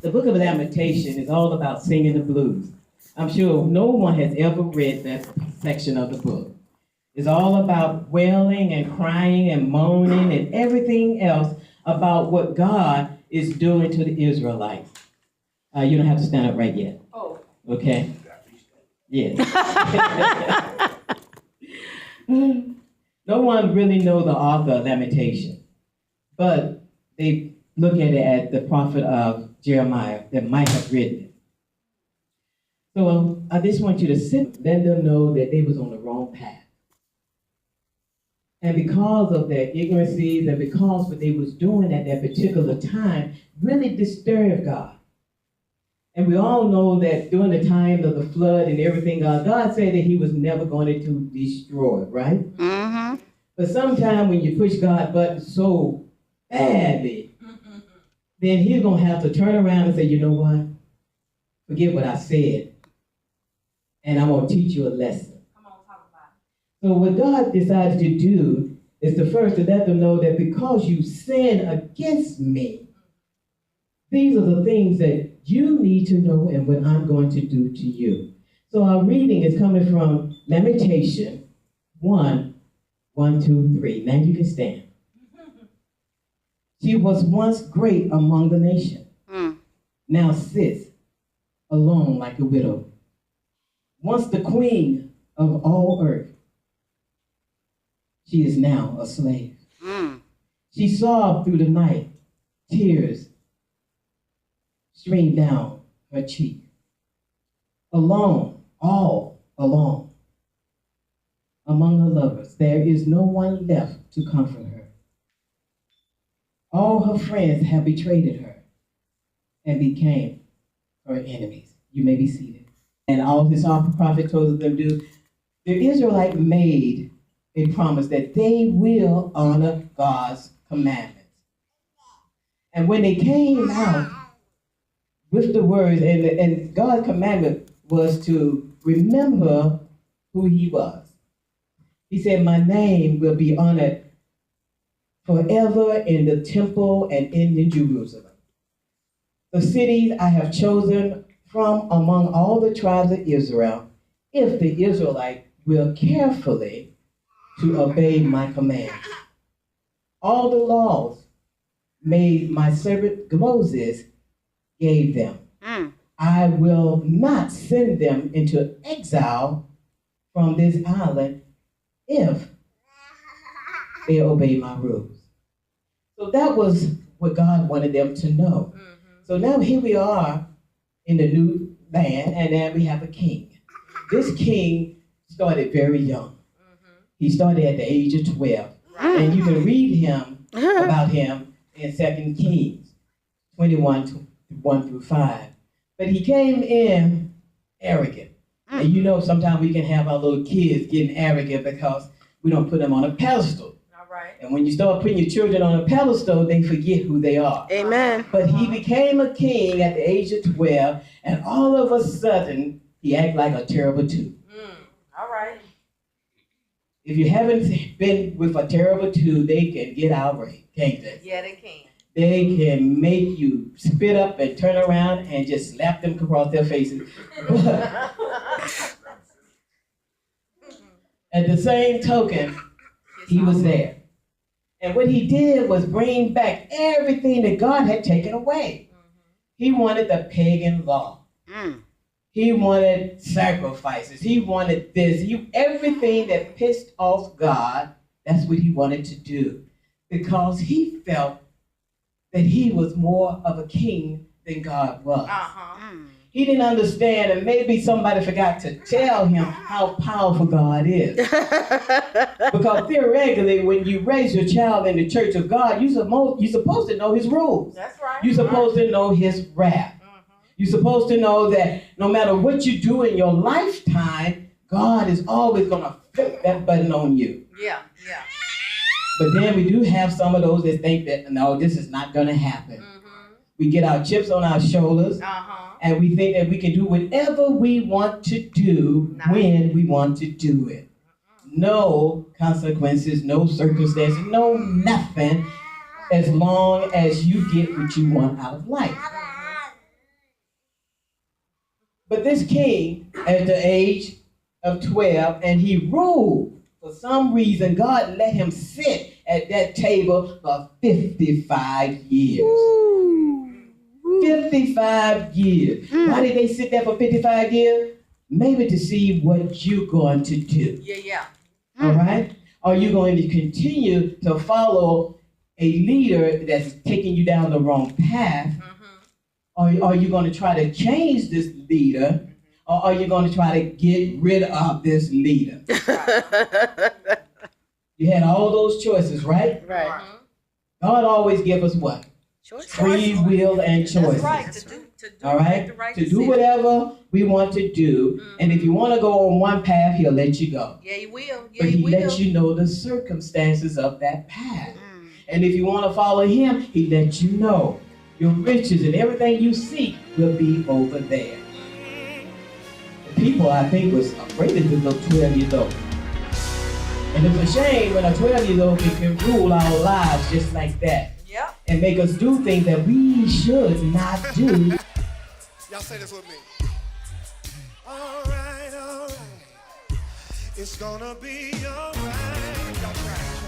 The book of Lamentation is all about singing the blues. I'm sure no one has ever read that section of the book. It's all about wailing and crying and moaning and everything else about what God is doing to the Israelites. You don't have to stand up right yet. Oh. Okay? Yes. No one really knows the author of Lamentation, but they look at it as the prophet of Jeremiah that might have written it. So I just want you to let them know that they was on the wrong path. And because of their ignorancy and because what they was doing at that particular time really disturbed God. And we all know that during the time of the flood and everything, God said that he was never going to destroy it, right? Mm-hmm. But sometimes when you push God's button so badly, then he's going to have to turn around and say, you know what? Forget what I said. And I'm going to teach you a lesson. Come on, talk about it. So what God decided to do is to first to let them know that because you sin against me, these are the things that you need to know and what I'm going to do to you. So our reading is coming from Lamentation 1, 1, 2, 3. Now you can stand. She was once great among the nations. Now sits alone like a widow. Once the queen of all earth, she is now a slave. She sobbed through the night, tears streamed down her cheek. Alone, all alone, among her lovers, there is no one left to comfort her. All her friends have betrayed her and became her enemies. You may be seated. And all this prophet told them to do, the Israelite made a promise that they will honor God's commandments. And when they came out with the words, and God's commandment was to remember who he was. He said, my name will be honored forever in the temple and in Jerusalem. The cities I have chosen from among all the tribes of Israel, if the Israelite will carefully to obey my commands. All the laws made my servant Moses gave them. I will not send them into exile from this island if they obey my rules. So that was what God wanted them to know. So now here we are in the new land, and then we have a king. This king started very young. He started at the age of 12. And you can read him about him in 2 Kings 21, 1 through 5. But he came in arrogant. And you know sometimes we can have our little kids getting arrogant because we don't put them on a pedestal. Right. And when you start putting your children on a pedestal, they forget who they are. Amen. But he became a king at the age of 12, and all of a sudden, he acted like a terrible two. All right. If you haven't been with a terrible two, they can get outraged, can't they? Yeah, they can. They can make you spit up and turn around and just slap them across their faces. But at the same token, he was there. And what he did was bring back everything that God had taken away. He wanted the pagan law. He wanted sacrifices. He wanted this. Everything that pissed off God, that's what he wanted to do. Because he felt that he was more of a king than God was. He didn't understand, and maybe somebody forgot to tell him how powerful God is. Because theoretically, when you raise your child in the church of God, you're supposed to know his rules. That's right. You're supposed to know his wrath. You're supposed to know that no matter what you do in your lifetime, God is always going to flip that button on you. Yeah. But then we do have some of those that think that, no, this is not going to happen. We get our chips on our shoulders, and we think that we can do whatever we want to do when we want to do it. No consequences, no circumstances, no nothing, as long as you get what you want out of life. But this king, at the age of 12, and he ruled. For some reason, God let him sit at that table for 55 years. 55 years. Why did they sit there for 55 years? Maybe to see what you're going to do. Yeah. All right? Are you going to continue to follow a leader that's taking you down the wrong path? Or are you going to try to change this leader? Or are you going to try to get rid of this leader? You had all those choices, right? Right. God always give us what? Free will and choices. That's right. To do All right? the right To do decision. whatever we want to do. And if you want to go on one path, he'll let you go. Yeah, he will. But he lets you know the circumstances of that path. And if you want to follow him, he lets you know your riches and everything you seek will be over there. The people, I think, was afraid of this little 12 years old. And it's a shame when a 12-year-old can rule our lives just like that. Yep. And make us do things that we should not do. Y'all say this with me. All right. It's gonna be all right. Y'all cry.